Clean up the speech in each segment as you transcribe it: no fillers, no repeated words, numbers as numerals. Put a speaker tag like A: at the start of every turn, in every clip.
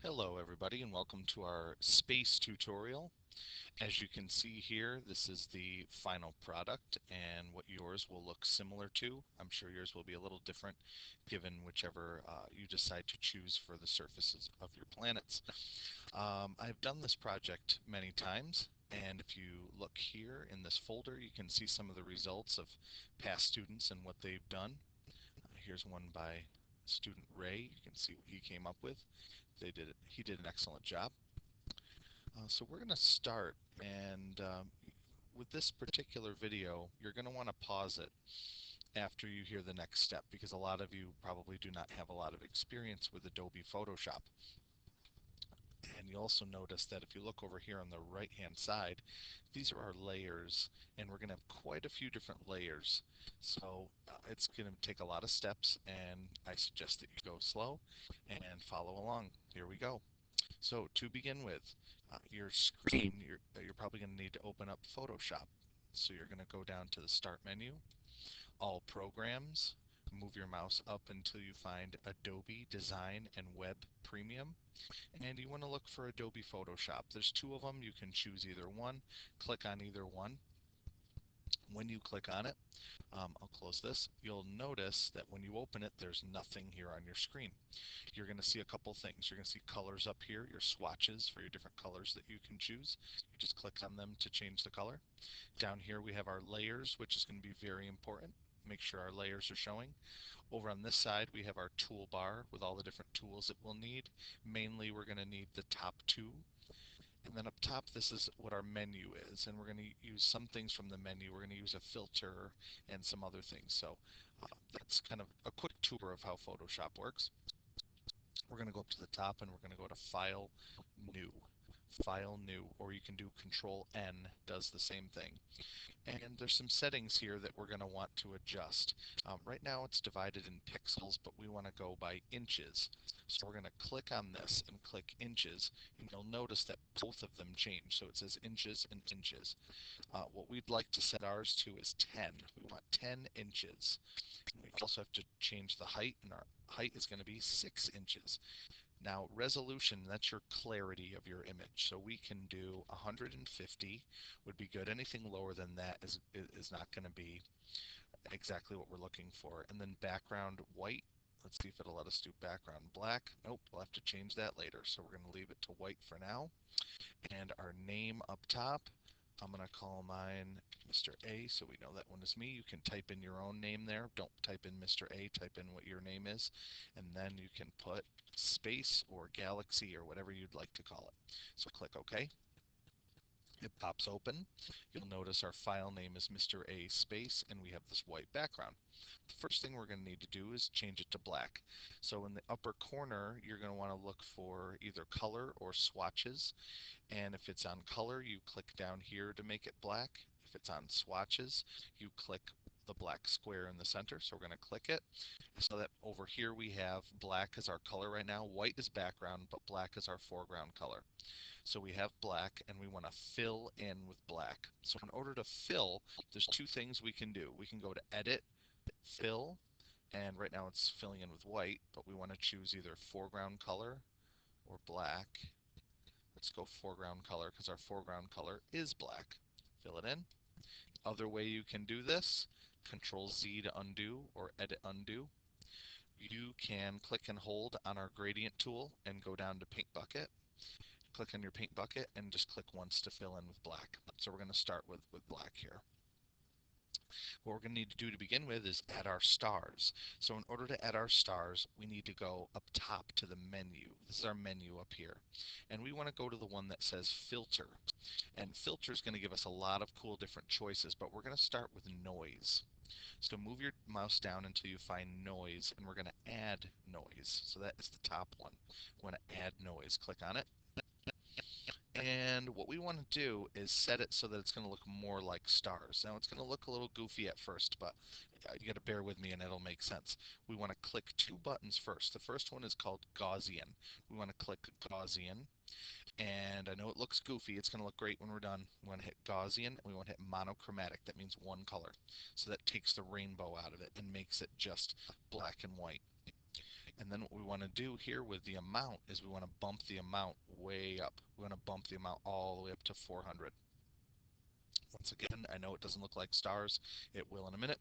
A: Hello everybody and welcome to our space tutorial. As you can see here, this is the final product and what yours will look similar to. I'm sure yours will be a little different given whichever you decide to choose for the surfaces of your planets. I've done this project many times, and if you look here in this folder you can see some of the results of past students and what they've done. Here's one by student Ray. You can see what he came up with. He did an excellent job. So we're going to start, and with this particular video, you're going to want to pause it after you hear the next step because a lot of you probably do not have a lot of experience with Adobe Photoshop. And you also notice that if you look over here on the right hand side, these are our layers, and we're going to have quite a few different layers. So it's going to take a lot of steps, and I suggest that you go slow and follow along. Here we go. So to begin with, your screen, you're probably going to need to open up Photoshop. So you're going to go down to the Start menu, All Programs, move your mouse up until you find Adobe Design and Web Premium, and you want to look for Adobe Photoshop. There's two of them. You can choose either one. Click on either one. When you click on it, I'll close this. You'll notice that when you open it, there's nothing here on your screen. You're going to see a couple things. You're going to see colors up here, your swatches for your different colors that you can choose. You just click on them to change the color. Down here we have our layers, which is going to be very important. Make sure our layers are showing. Over on this side we have our toolbar with all the different tools that we'll need. Mainly we're going to need the top two. And then up top, this is what our menu is, and we're going to use some things from the menu. We're going to use a filter and some other things. So that's kind of a quick tour of how Photoshop works. We're going to go up to the top and we're going to go to File, New. File, New, or you can do Control N, does the same thing. And there's some settings here that we're going to want to adjust. Right now it's divided in pixels, but we want to go by inches. So we're going to click on this and click inches, and you'll notice that both of them change. So it says inches and inches. What we'd like to set ours to is 10. We want 10 inches. We also have to change the height, and our height is going to be 6 inches. Now, resolution, that's your clarity of your image. So we can do 150 would be good. Anything lower than that is not going to be exactly what we're looking for. And then background white. Let's see if it'll let us do background black. Nope, we'll have to change that later. So we're going to leave it to white for now. And our name up top, I'm going to call mine Mr. A, so we know that one is me. You can type in your own name there. Don't type in Mr. A, type in what your name is. And then you can put space or galaxy or whatever you'd like to call it. So click OK. It pops open. You'll notice our file name is Mr. A space, and we have this white background. The first thing we're going to need to do is change it to black. So in the upper corner, you're going to want to look for either color or swatches. And if it's on color, you click down here to make it black. If it's on swatches, you click the black square in the center. So we're going to click it so that over here we have black as our color right now. White is background, but black is our foreground color. So we have black, and we want to fill in with black. So in order to fill, there's two things we can do. We can go to Edit, Fill, and right now it's filling in with white, but we want to choose either foreground color or black. Let's go foreground color because our foreground color is black. Fill it in. Other way you can do this, Control Z to undo or Edit Undo. You can click and hold on our gradient tool and go down to Paint Bucket. Click on your paint bucket and just click once to fill in with black. So we're going to start with black here. What we're going to need to do to begin with is add our stars. So in order to add our stars, we need to go up top to the menu. This is our menu up here. And we want to go to the one that says Filter. And Filter is going to give us a lot of cool different choices, but we're going to start with noise. So move your mouse down until you find noise, and we're going to add noise. So that is the top one. We want to add noise. Click on it. And what we want to do is set it so that it's going to look more like stars. Now it's going to look a little goofy at first, but you got to bear with me and it'll make sense. We want to click two buttons first. The first one is called Gaussian. We want to click Gaussian. And I know it looks goofy. It's going to look great when we're done. We want to hit Gaussian, and we want to hit monochromatic. That means one color. So that takes the rainbow out of it and makes it just black and white. And then what we want to do here with the amount is we want to bump the amount way up. We want to bump the amount all the way up to 400. Once again, I know it doesn't look like stars. It will in a minute.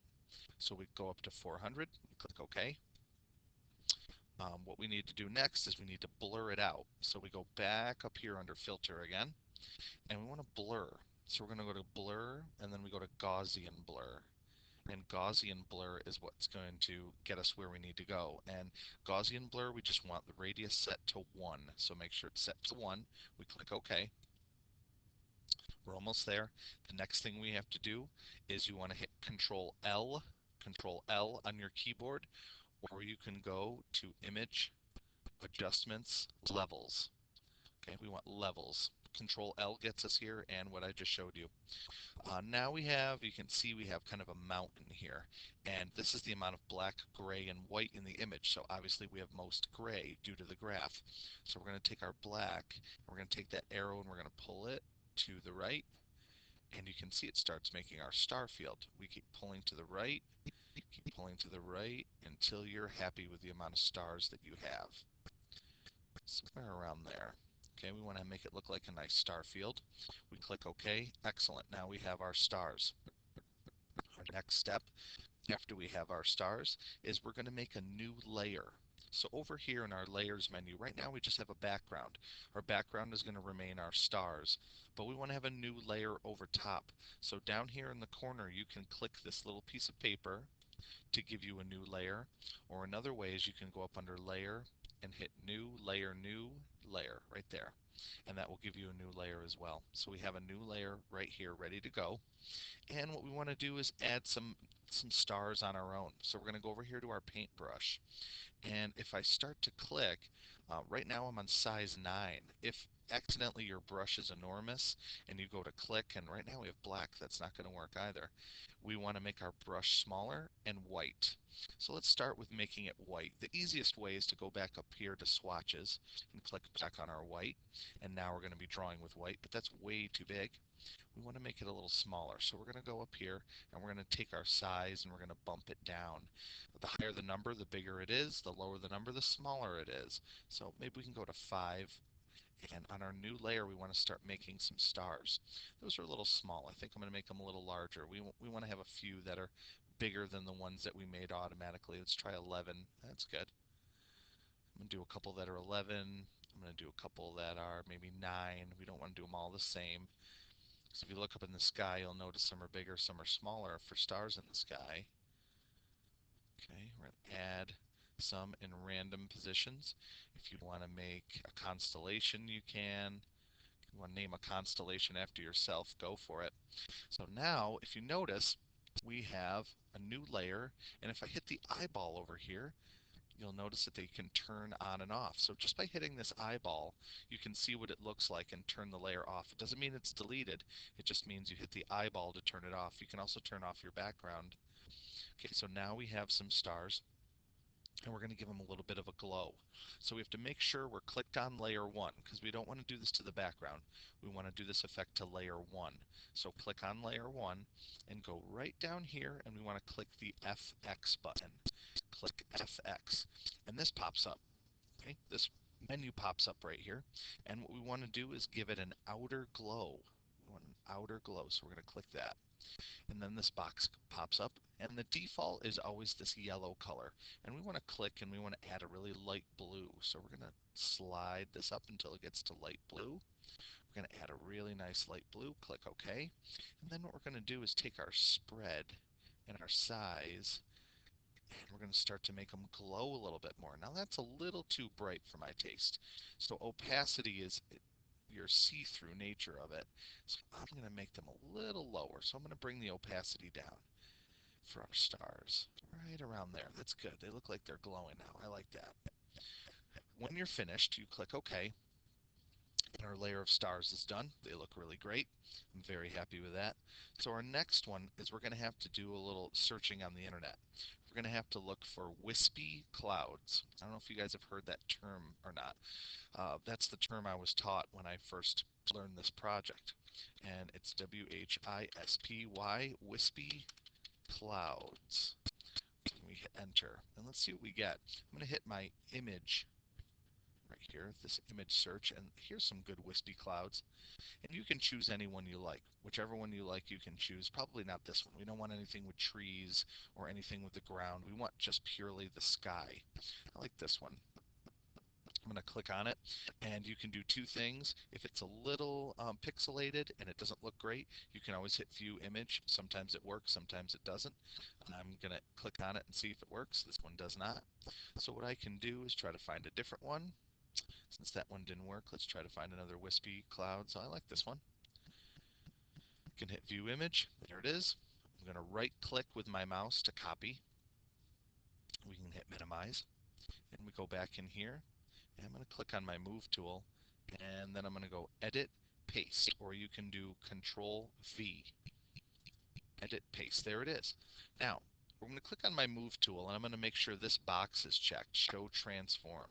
A: So we go up to 400. We click OK. What we need to do next is we need to blur it out. So we go back up here under filter again, and we want to blur. So we're going to go to blur, and then we go to Gaussian blur. And Gaussian blur is what's going to get us where we need to go. And Gaussian blur, we just want the radius set to 1. So make sure it's set to 1. We click OK. We're almost there. The next thing we have to do is you want to hit Control L on your keyboard, or you can go to Image, Adjustments, Levels. Okay, we want levels. Control L gets us here, and what I just showed you. Now we have, you can see we have kind of a mountain here, and this is the amount of black, gray, and white in the image. So obviously we have most gray due to the graph. So we're going to take our black, and we're going to take that arrow, and we're going to pull it to the right, and you can see it starts making our star field. We keep pulling to the right, keep pulling to the right until you're happy with the amount of stars that you have. Somewhere around there. Okay, we want to make it look like a nice star field. We click OK. Excellent. Now we have our stars. Our next step after we have our stars is we're going to make a new layer. So over here in our layers menu, right now we just have a background. Our background is going to remain our stars, but we want to have a new layer over top. So down here in the corner you can click this little piece of paper to give you a new layer, or another way is you can go up under layer and hit new layer right there, and that will give you a new layer as well. So we have a new layer right here ready to go, and what we want to do is add some stars on our own. So we're going to go over here to our paintbrush, and if I start to click, right now I'm on size 9. If accidentally your brush is enormous and you go to click, and right now we have black, that's not going to work either. We want to make our brush smaller and white. So let's start with making it white. The easiest way is to go back up here to swatches and click back on our white, and now we're going to be drawing with white, but that's way too big. We want to make it a little smaller. So we're going to go up here and we're going to take our size and we're going to bump it down. The higher the number, the bigger it is. The lower the number, the smaller it is. So maybe we can go to 5. And on our new layer, we want to start making some stars. Those are a little small. I think I'm going to make them a little larger. We want to have a few that are bigger than the ones that we made automatically. Let's try 11. That's good. I'm going to do a couple that are 11. I'm going to do a couple that are maybe 9. We don't want to do them all the same. So if you look up in the sky, you'll notice some are bigger, some are smaller for stars in the sky. Okay, we're going to add some in random positions. If you want to make a constellation, you can. If you want to name a constellation after yourself, go for it. So now, if you notice, we have a new layer, and if I hit the eyeball over here, you'll notice that they can turn on and off. So just by hitting this eyeball, you can see what it looks like and turn the layer off. It doesn't mean it's deleted. It just means you hit the eyeball to turn it off. You can also turn off your background. Okay, so now we have some stars, and we're going to give them a little bit of a glow. So we have to make sure we're clicked on layer 1, because we don't want to do this to the background. We want to do this effect to layer 1. So click on layer 1 and go right down here, and we want to click the FX button. Click FX, and this pops up. Okay, this menu pops up right here, and what we want to do is give it an outer glow. We want an outer glow, so we're going to click that. And then this box pops up, and the default is always this yellow color. And we want to click, and we want to add a really light blue. So we're going to slide this up until it gets to light blue. We're going to add a really nice light blue, click OK. And then what we're going to do is take our spread and our size, and we're going to start to make them glow a little bit more. Now that's a little too bright for my taste. So opacity is your see-through nature of it. So I'm going to make them a little lower. So I'm going to bring the opacity down for our stars. Right around there. That's good. They look like they're glowing now. I like that. When you're finished, you click OK. And our layer of stars is done. They look really great. I'm very happy with that. So our next one is we're going to have to do a little searching on the internet. We're going to have to look for wispy clouds. I don't know if you guys have heard that term or not. That's the term I was taught when I first learned this project. And it's WHISPY, wispy clouds. We hit enter, and let's see what we get. I'm going to hit my image right here, this image search, and here's some good wispy clouds. And you can choose any one you like. Whichever one you like, you can choose. Probably not this one. We don't want anything with trees or anything with the ground. We want just purely the sky. I like this one. I'm going to click on it, and you can do two things. If it's a little pixelated and it doesn't look great, you can always hit view image. Sometimes it works, sometimes it doesn't. I'm going to click on it and see if it works. This one does not. So what I can do is try to find a different one. Since that one didn't work, let's try to find another wispy cloud. So I like this one. I can hit view image. There it is. I'm going to right click with my mouse to copy. We can hit minimize, and we go back in here, and I'm going to click on my move tool, and then I'm going to go edit paste, or you can do control V, edit paste. There it is. Now we're going to click on my move tool, and I'm going to make sure this box is checked, show transform.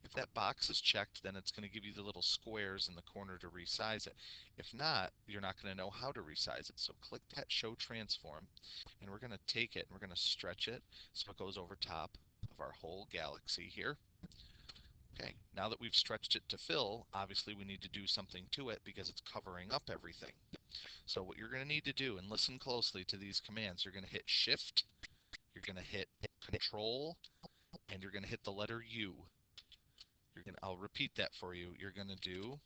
A: If that box is checked, then it's going to give you the little squares in the corner to resize it. If not, you're not going to know how to resize it. So click that show transform, and we're going to take it and we're going to stretch it so it goes over top of our whole galaxy here. Okay, now that we've stretched it to fill, obviously we need to do something to it because it's covering up everything. So what you're going to need to do, and listen closely to these commands, you're going to hit Shift, you're going to hit Control, and you're going to hit the letter U. I'll repeat that for you. You're going to do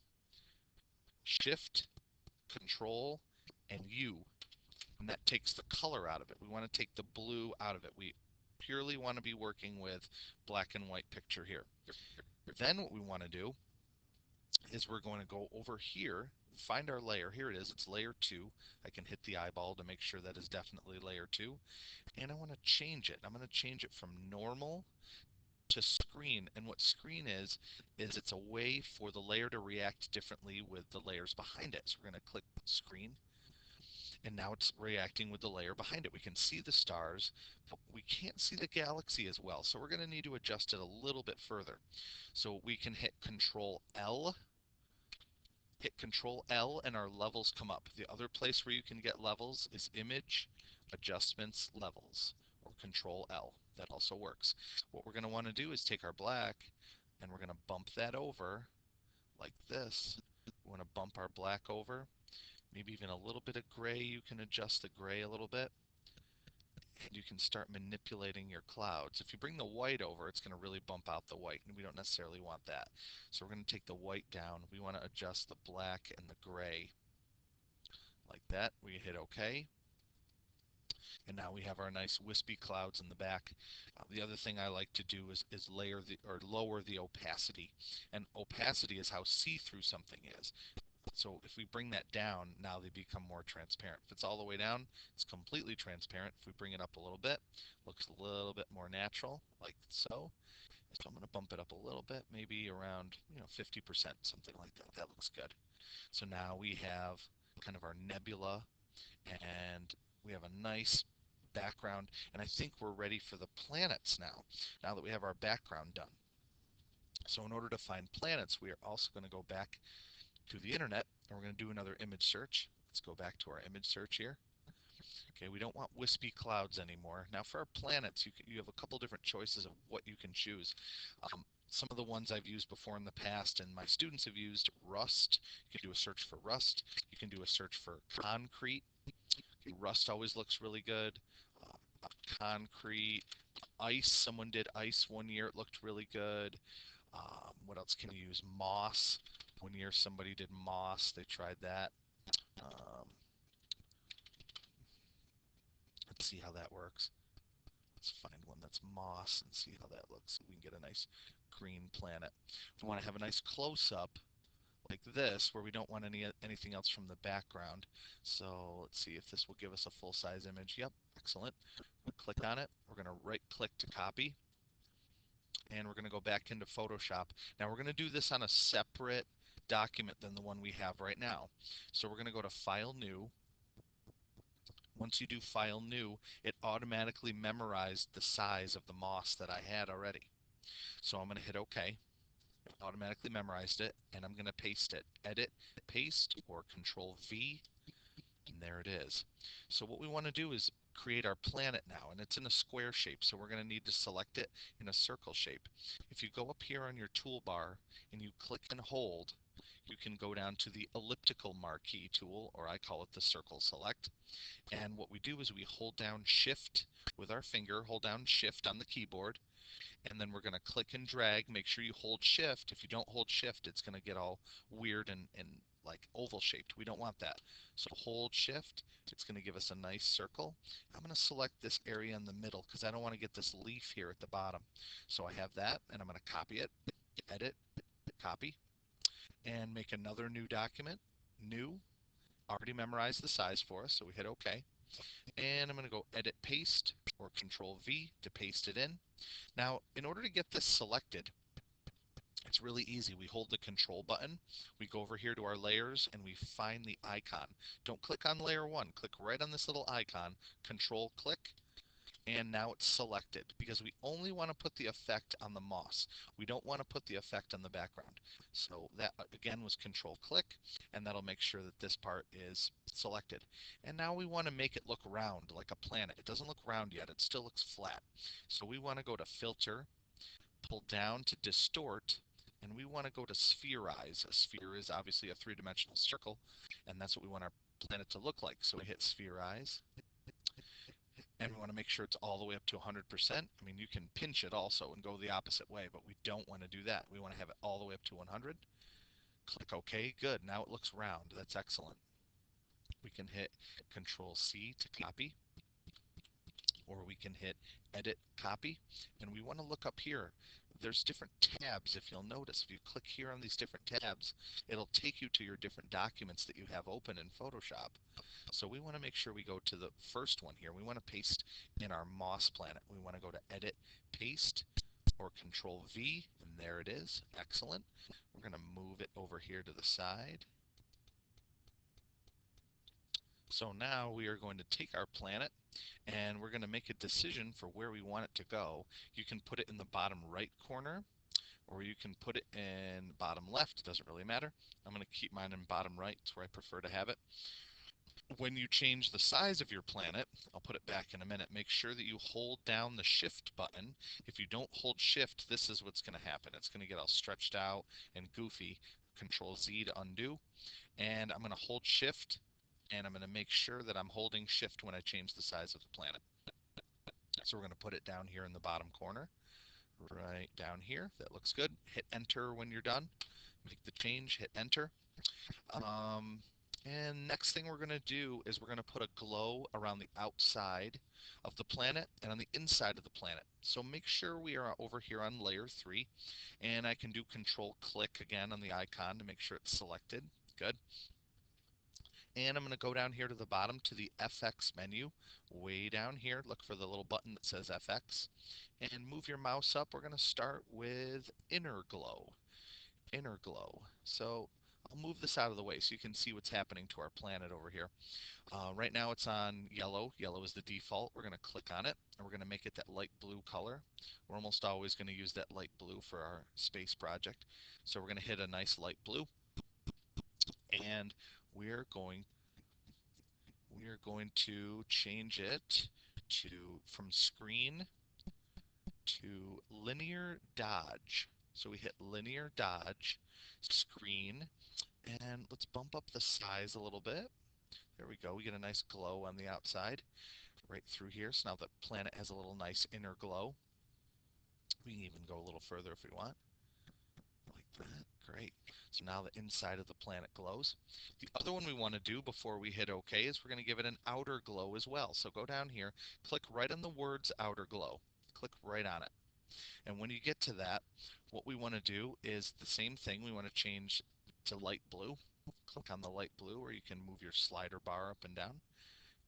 A: Shift, Control, and U, and that takes the color out of it. We want to take the blue out of it. We purely want to be working with black and white picture here. Then what we want to do is we're going to go over here, find our layer. Here it is. It's layer 2. I can hit the eyeball to make sure that is definitely layer 2. And I want to change it. I'm going to change it from normal to screen. And what screen is it's a way for the layer to react differently with the layers behind it. So we're going to click screen, and now it's reacting with the layer behind it. We can see the stars, but we can't see the galaxy as well. So we're going to need to adjust it a little bit further. So we can hit Control L, and our levels come up. The other place where you can get levels is Image, Adjustments, Levels, or Control L. That also works. What we're going to want to do is take our black, and we're going to bump that over like this. We want to bump our black over, maybe even a little bit of gray. You can adjust the gray a little bit, and you can start manipulating your clouds. If you bring the white over, it's going to really bump out the white, and we don't necessarily want that. So we're going to take the white down. We want to adjust the black and the gray like that. We hit OK, and now we have our nice wispy clouds in the back. The other thing I like to do is lower the opacity, and opacity is how see-through something is. So if we bring that down, now they become more transparent. If it's all the way down, it's completely transparent. If we bring it up a little bit, looks a little bit more natural, like so. So I'm going to bump it up a little bit, maybe around 50%, something like that. That looks good. So now we have kind of our nebula, and we have a nice background, and I think we're ready for the planets now that we have our background done. So in order to find planets, we are also going to go back to the internet, and we're going to do another image search. Let's go back to our image search here. Okay, we don't want wispy clouds anymore. Now for our planets, you have a couple different choices of what you can choose. Some of the ones I've used before in the past, and my students have used, rust. You can do a search for rust. You can do a search for concrete. Okay, rust always looks really good. Concrete, ice. Someone did ice one year. It looked really good. What else can you use? Moss. One year somebody did moss. They tried that. Um, let's see how that works. Let's find one that's moss and see how that looks. We can get a nice green planet. If we want to have a nice close-up like this, where we don't want anything else from the background. So let's see if this will give us a full-size image. Yep, excellent. We'll click on it. We're going to right-click to copy, and we're going to go back into Photoshop. Now we're going to do this on a separate document than the one we have right now. So we're going to go to File, New. Once you do File, New, it automatically memorized the size of the moss that I had already. So I'm going to hit OK. It automatically memorized it, and I'm going to paste it. Edit, paste, or Control V, and there it is. So what we want to do is create our planet now, and it's in a square shape, so we're going to need to select it in a circle shape. If you go up here on your toolbar and you click and hold, you can go down to the elliptical marquee tool, or I call it the circle select. And what we do is we hold down shift with our finger, hold down shift on the keyboard, and then we're going to click and drag. Make sure you hold shift. If you don't hold shift, it's going to get all weird and like oval shaped. We don't want that. So hold shift. It's going to give us a nice circle. I'm going to select this area in the middle because I don't want to get this leaf here at the bottom. So I have that, and I'm going to copy it, edit, copy, and make another new document. New. Already memorized the size for us, so we hit OK. And I'm going to go edit paste or control V to paste it in. Now, in order to get this selected, it's really easy. We hold the control button, we go over here to our layers, and we find the icon. Don't click on layer 1, click right on this little icon, control click, and now it's selected because we only want to put the effect on the moss. We don't want to put the effect on the background. So that again was control click, and that'll make sure that this part is selected. And now we want to make it look round like a planet. It doesn't look round yet, it still looks flat. So we want to go to filter, pull down to distort, and we want to go to spherize. A sphere is obviously a three-dimensional circle, and that's what we want our planet to look like. So we hit spherize, and we want to make sure it's all the way up to 100%. I mean, you can pinch it also and go the opposite way, but we don't want to do that. We want to have it all the way up to 100. Click OK. Good. Now it looks round. That's excellent. We can hit Control C to copy, or we can hit edit copy, and we want to look up here. There's different tabs. If you'll notice, if you click here on these different tabs, it'll take you to your different documents that you have open in Photoshop. So we want to make sure we go to the first one here. We want to paste in our moss planet. We want to go to edit paste or control V, and there it is. Excellent. We're going to move it over here to the side. So now we are going to take our planet and we're going to make a decision for where we want it to go. You can put it in the bottom right corner, or you can put it in bottom left. It doesn't really matter. I'm going to keep mine in bottom right. It's where I prefer to have it. When you change the size of your planet, I'll put it back in a minute, make sure that you hold down the shift button. If you don't hold shift, this is what's going to happen. It's going to get all stretched out and goofy. Control Z to undo. And I'm going to hold shift, and I'm going to make sure that I'm holding shift when I change the size of the planet. So we're going to put it down here in the bottom corner, right down here. That looks good. Hit enter when you're done. Make the change, hit enter. And next thing we're going to do is we're going to put a glow around the outside of the planet and on the inside of the planet. So make sure we are over here on layer 3, and I can do control click again on the icon to make sure it's selected. Good. And I'm going to go down here to the bottom to the FX menu. Way down here, look for the little button that says FX. And move your mouse up. We're going to start with inner glow. Inner glow. So I'll move this out of the way so you can see what's happening to our planet over here. Right now it's on yellow. Yellow is the default. We're going to click on it, and we're going to make it that light blue color. We're almost always going to use that light blue for our space project. So we're going to hit a nice light blue, and we're going to change it to from screen to linear dodge. So we hit linear dodge, screen, and let's bump up the size a little bit. There we go. We get a nice glow on the outside right through here. So now the planet has a little nice inner glow. We can even go a little further if we want. Like that. Great. So now the inside of the planet glows. The other one we want to do before we hit OK is we're going to give it an outer glow as well. So go down here, click right on the words outer glow. Click right on it. And when you get to that, what we want to do is the same thing. We want to change to light blue. Click on the light blue, or you can move your slider bar up and down.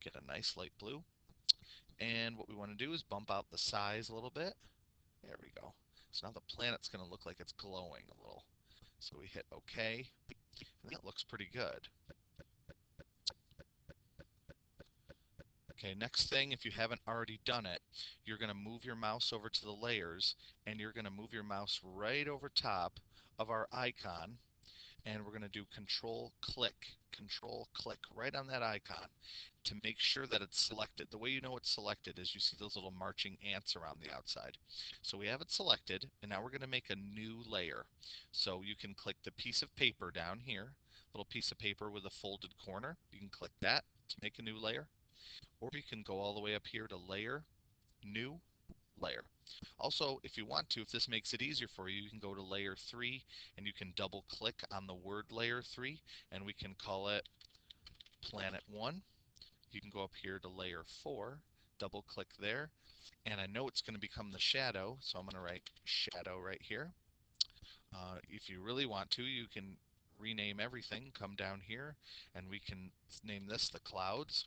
A: Get a nice light blue. And what we want to do is bump out the size a little bit. There we go. So now the planet's going to look like it's glowing a little. So we hit OK, and that looks pretty good. Okay, next thing, if you haven't already done it, you're going to move your mouse over to the layers, and you're going to move your mouse right over top of our icon, and we're going to do control click right on that icon to make sure that it's selected. The way you know it's selected is you see those little marching ants around the outside. So we have it selected, and now we're going to make a new layer. So you can click the piece of paper down here, little piece of paper with a folded corner. You can click that to make a new layer, or you can go all the way up here to layer, new layer. Also, if you want to, if this makes it easier for you, you can go to layer 3 and you can double click on the word layer 3 and we can call it planet 1. You can go up here to layer 4, double click there, and I know it's going to become the shadow, so I'm going to write shadow right here. If you really want to, you can rename everything, come down here, and we can name this the clouds.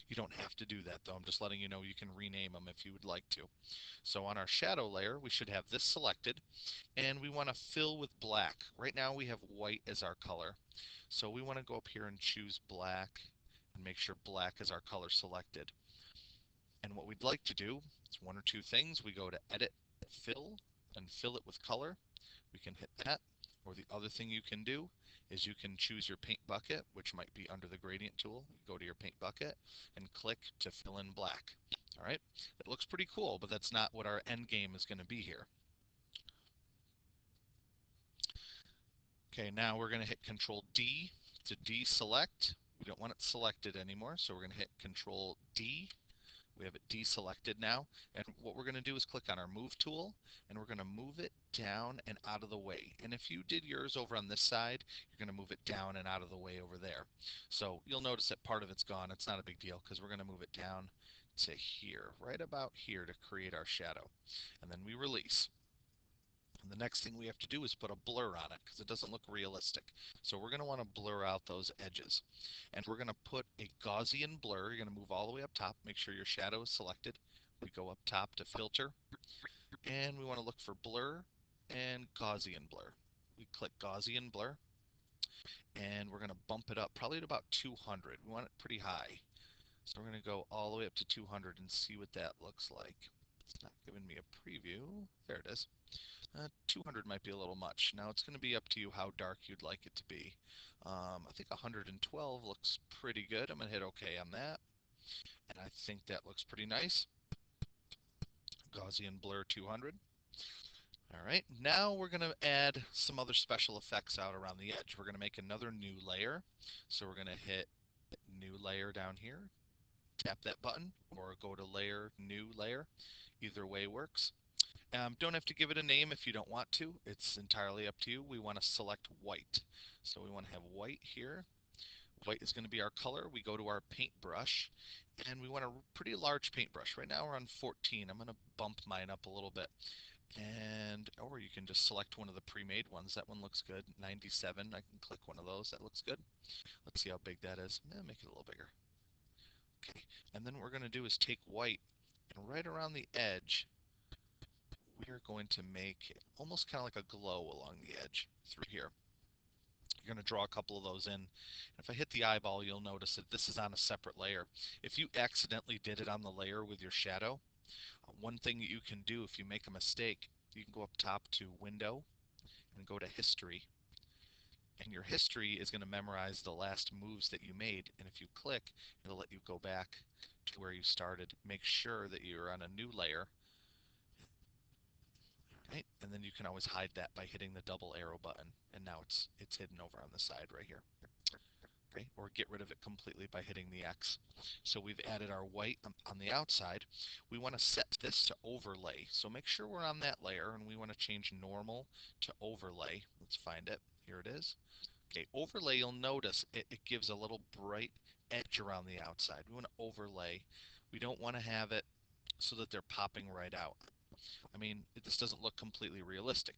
A: You don't have to do that though, I'm just letting you know you can rename them if you would like to. So on our shadow layer, we should have this selected, and we want to fill with black. Right now we have white as our color. So we want to go up here and choose black and make sure black is our color selected. And what we'd like to do is one or two things. We go to edit, fill, and fill it with color. We can hit that. Or the other thing you can do is you can choose your paint bucket, which might be under the gradient tool. Go to your paint bucket and click to fill in black. All right, it looks pretty cool, but that's not what our end game is going to be here. Okay, now we're going to hit Control D to deselect. We don't want it selected anymore, so we're going to hit Control D. We have it deselected now, and what we're going to do is click on our move tool, and we're going to move it down and out of the way. And if you did yours over on this side, you're going to move it down and out of the way over there. So you'll notice that part of it's gone. It's not a big deal because we're going to move it down to here, right about here, to create our shadow. And then we release. And the next thing we have to do is put a blur on it because it doesn't look realistic. So we're going to want to blur out those edges. And we're going to put a Gaussian blur. You're going to move all the way up top. Make sure your shadow is selected. We go up top to filter. And we want to look for blur and Gaussian blur. We click Gaussian blur. And we're going to bump it up probably to about 200. We want it pretty high. So we're going to go all the way up to 200 and see what that looks like. It's not giving me a preview. There it is. 200 might be a little much. Now it's going to be up to you how dark you'd like it to be. I think 112 looks pretty good. I'm going to hit OK on that. And I think that looks pretty nice. Gaussian blur 200. All right, now we're going to add some other special effects out around the edge. We're going to make another new layer. So we're going to hit new layer down here. Tap that button or go to layer, new layer. Either way works. Don't have to give it a name if you don't want to. It's entirely up to you. We want to select white. So we want to have white here. White is going to be our color. We go to our paintbrush, and we want a pretty large paintbrush. Right now we're on 14. I'm going to bump mine up a little bit. Or you can just select one of the pre-made ones. That one looks good. 97. I can click one of those. That looks good. Let's see how big that is. Make it a little bigger. Okay. And then what we're going to do is take white, and right around the edge, we are going to make almost kind of like a glow along the edge through here. You're going to draw a couple of those in. And if I hit the eyeball, you'll notice that this is on a separate layer. If you accidentally did it on the layer with your shadow, one thing that you can do if you make a mistake, you can go up top to Window and go to History. And your history is going to memorize the last moves that you made. And if you click, it'll let you go back to where you started. Make sure that you're on a new layer. Right? And then you can always hide that by hitting the double arrow button. And now it's hidden over on the side right here. Okay? Or get rid of it completely by hitting the X. So we've added our white on the outside. We want to set this to overlay. So make sure we're on that layer, and we want to change normal to overlay. Let's find it. Here it is. Okay, overlay, you'll notice it gives a little bright edge around the outside. We want to overlay. We don't want to have it so that they're popping right out. I mean, this doesn't look completely realistic.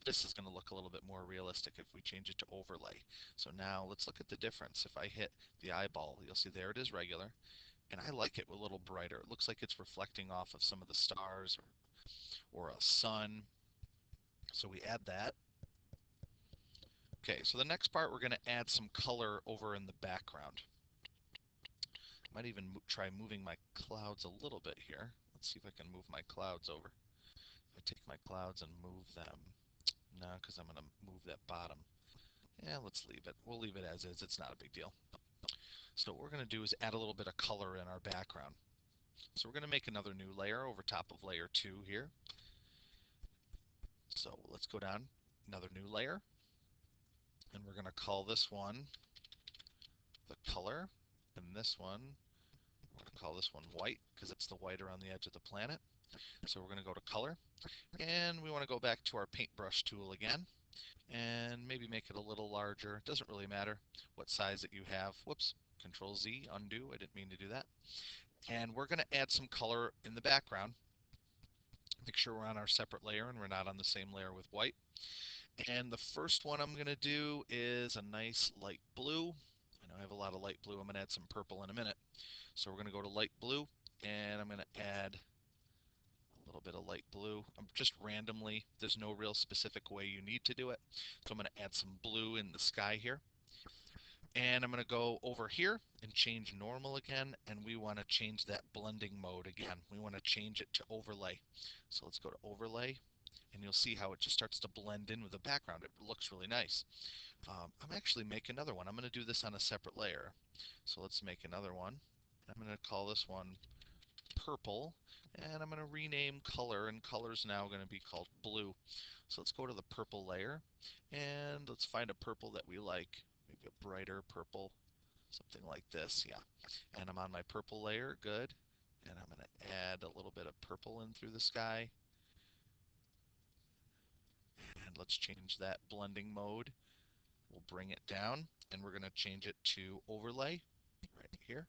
A: This is going to look a little bit more realistic if we change it to overlay. So now let's look at the difference. If I hit the eyeball, you'll see there it is regular. And I like it a little brighter. It looks like it's reflecting off of some of the stars or a sun. So we add that. Okay, so the next part, we're going to add some color over in the background. Might even try moving my clouds a little bit here. Let's see if I can move my clouds over. If I take my clouds and move them. No, because I'm going to move that bottom. Yeah, let's leave it. We'll leave it as is. It's not a big deal. So what we're going to do is add a little bit of color in our background. So we're going to make another new layer over top of layer 2 here. So let's go down, another new layer, and we're going to call this one the color, and this one, we're going to call this one white because it's the white around the edge of the planet. So we're going to go to color, and we want to go back to our paintbrush tool again, and maybe make it a little larger. It doesn't really matter what size that you have. Whoops, Control Z, undo, I didn't mean to do that. And we're going to add some color in the background. Make sure we're on our separate layer and we're not on the same layer with white. And the first one I'm going to do is a nice light blue. I know I have a lot of light blue. I'm going to add some purple in a minute. So we're going to go to light blue, and I'm going to add a little bit of light blue. I'm just randomly, there's no real specific way you need to do it. So I'm going to add some blue in the sky here. And I'm going to go over here and change normal again, and we want to change that blending mode again. We want to change it to overlay. So let's go to overlay, and you'll see how it just starts to blend in with the background. It looks really nice. I'm actually making another one. I'm going to do this on a separate layer. So let's make another one. I'm going to call this one purple, and I'm going to rename color, and color's now going to be called blue. So let's go to the purple layer, and let's find a purple that we like. Maybe a brighter purple, something like this, yeah. And I'm on my purple layer, good. And I'm going to add a little bit of purple in through the sky. And let's change that blending mode. We'll bring it down, and we're going to change it to overlay right here.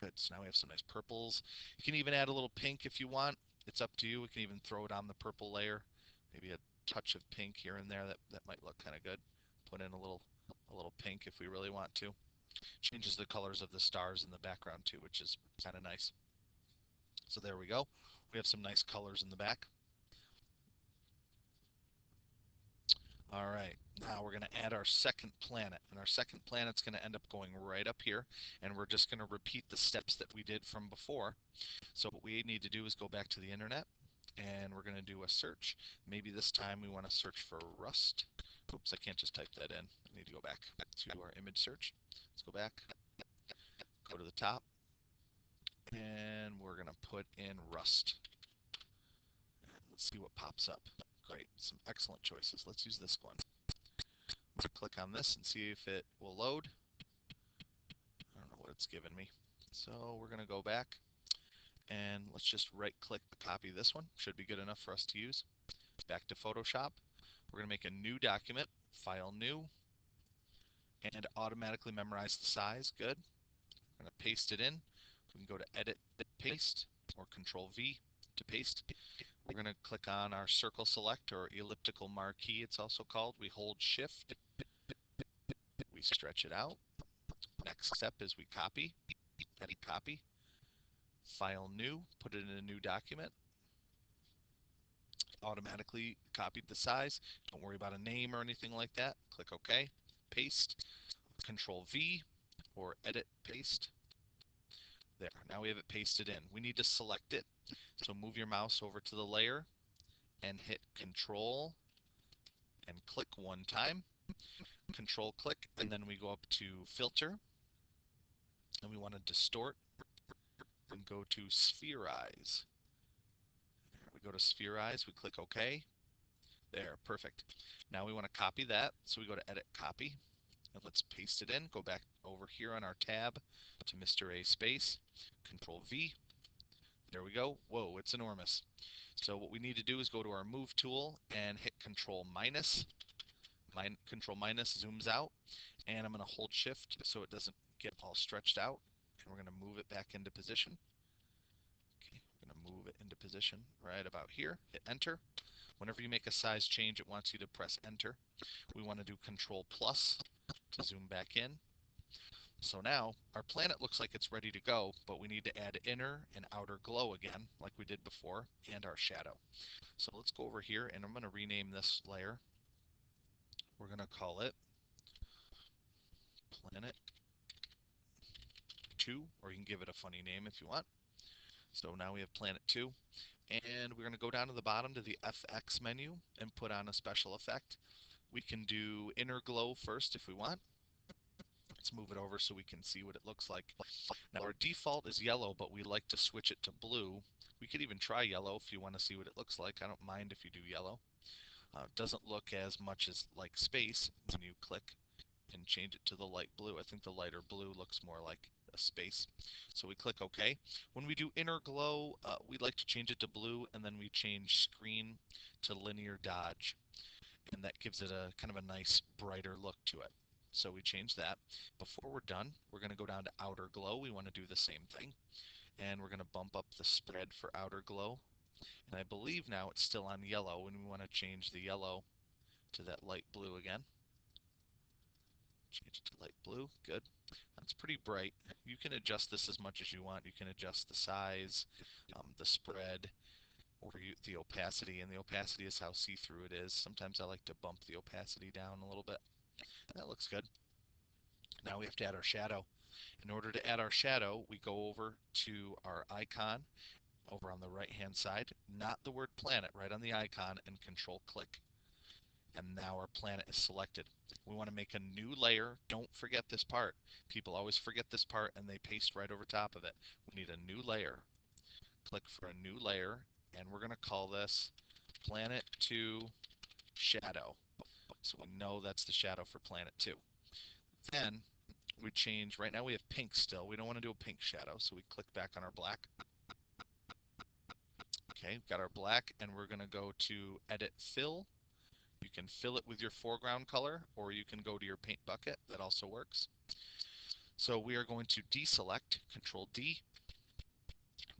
A: Good, so now we have some nice purples. You can even add a little pink if you want. It's up to you. We can even throw it on the purple layer. Maybe a touch of pink here and there. That might look kind of good. Put in a little pink if we really want to. Changes the colors of the stars in the background too, which is kind of nice. So there we go. We have some nice colors in the back. All right, now we're going to add our second planet, and our second planet's going to end up going right up here, and we're just going to repeat the steps that we did from before. So what we need to do is go back to the internet, and we're going to do a search. Maybe this time we want to search for rust. Oops, I can't just type that in. I need to go back to our image search. Let's go back, go to the top, and we're going to put in rust. Let's see what pops up. Great, some excellent choices. Let's use this one. Let's click on this and see if it will load. I don't know what it's given me. So we're going to go back, and let's just right click copy this one. Should be good enough for us to use. Back to Photoshop. We're going to make a new document, file new, and automatically memorize the size. Good. We're going to paste it in. We can go to edit, paste, or Control V to paste. We're going to click on our circle select, or elliptical marquee it's also called. We hold shift, we stretch it out. Next step is we copy, edit copy, file new, put it in a new document. Automatically copied the size. Don't worry about a name or anything like that. Click OK, paste, Control V, or edit paste. There, now we have it pasted in. We need to select it. So move your mouse over to the layer and hit Control and click one time. Control click, and then we go up to Filter, and we want to distort and go to Spherize. We go to Spherize, we click OK. There, perfect. Now we want to copy that, so we go to Edit Copy, and let's paste it in. Go back over here on our tab to Mr. A space, Control V. There we go. Whoa, it's enormous. So what we need to do is go to our Move tool and hit Control minus. Control minus zooms out, and I'm going to hold Shift so it doesn't get all stretched out, and we're going to move it back into position. Okay, we're going to move it into position right about here. Hit Enter. Whenever you make a size change, it wants you to press Enter. We want to do Control plus to zoom back in. So now our planet looks like it's ready to go, but we need to add inner and outer glow again, like we did before, and our shadow. So let's go over here, and I'm going to rename this layer. We're going to call it Planet 2, or you can give it a funny name if you want. So now we have Planet 2, and we're going to go down to the bottom to the FX menu and put on a special effect. We can do inner glow first if we want. Let's move it over so we can see what it looks like. Now our default is yellow, but we like to switch it to blue. We could even try yellow if you want to see what it looks like. I don't mind if you do yellow. It doesn't look as much as like space when you click and change it to the light blue. I think the lighter blue looks more like a space. So we click OK. When we do inner glow, we like to change it to blue, and then we change screen to linear dodge. And that gives it a kind of a nice brighter look to it. So we change that. Before we're done, we're going to go down to outer glow. We want to do the same thing. And we're going to bump up the spread for outer glow. And I believe now it's still on yellow, and we want to change the yellow to that light blue again. Change it to light blue. Good. That's pretty bright. You can adjust this as much as you want. You can adjust the size, the spread, or the opacity. And the opacity is how see-through it is. Sometimes I like to bump the opacity down a little bit. That looks good. Now we have to add our shadow. In order to add our shadow, we go over to our icon over on the right-hand side, not the word planet, right on the icon, and control-click. And now our planet is selected. We want to make a new layer. Don't forget this part. People always forget this part and they paste right over top of it. We need a new layer. Click for a new layer, and we're going to call this Planet 2 Shadow. So we know that's the shadow for Planet 2. Then we change, right now we have pink still. We don't want to do a pink shadow, so we click back on our black. Okay, we've got our black, and we're going to go to Edit Fill. You can fill it with your foreground color, or you can go to your paint bucket. That also works. So we are going to deselect, Control D.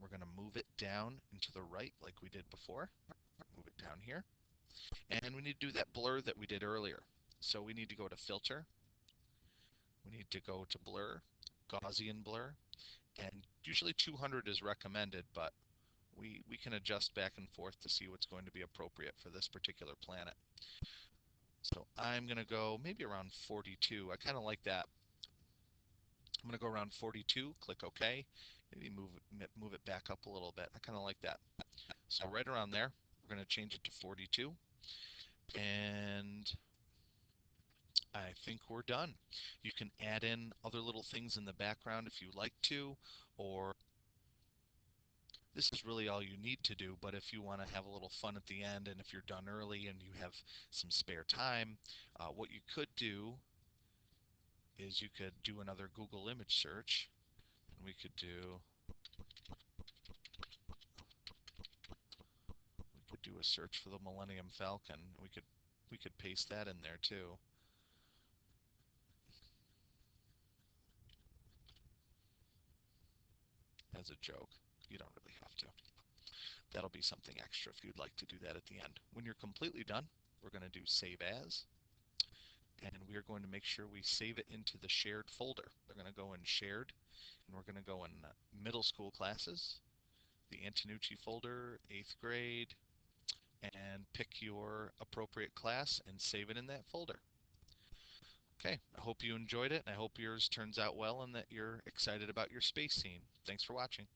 A: We're going to move it down and to the right like we did before. Move it down here. And we need to do that blur that we did earlier. So we need to go to Filter. We need to go to Blur, Gaussian Blur. And usually 200 is recommended, but we can adjust back and forth to see what's going to be appropriate for this particular planet. So I'm going to go maybe around 42. I kind of like that. I'm going to go around 42, click OK. Maybe move it back up a little bit. I kind of like that. So right around there, we're going to change it to 42. And I think we're done. You can add in other little things in the background if you like to, or this is really all you need to do. But if you want to have a little fun at the end, and if you're done early and you have some spare time, what you could do is you could do another Google image search, and we could do a search for the Millennium Falcon. We could paste that in there too. As a joke. You don't really have to. That'll be something extra if you'd like to do that at the end. When you're completely done, we're going to do Save As, and we are going to make sure we save it into the shared folder. We're going to go in Shared, and we're going to go in Middle School Classes, the Antonucci folder, 8th grade, and pick your appropriate class and save it in that folder. Okay, I hope you enjoyed it, and I hope yours turns out well and that you're excited about your space scene. Thanks for watching.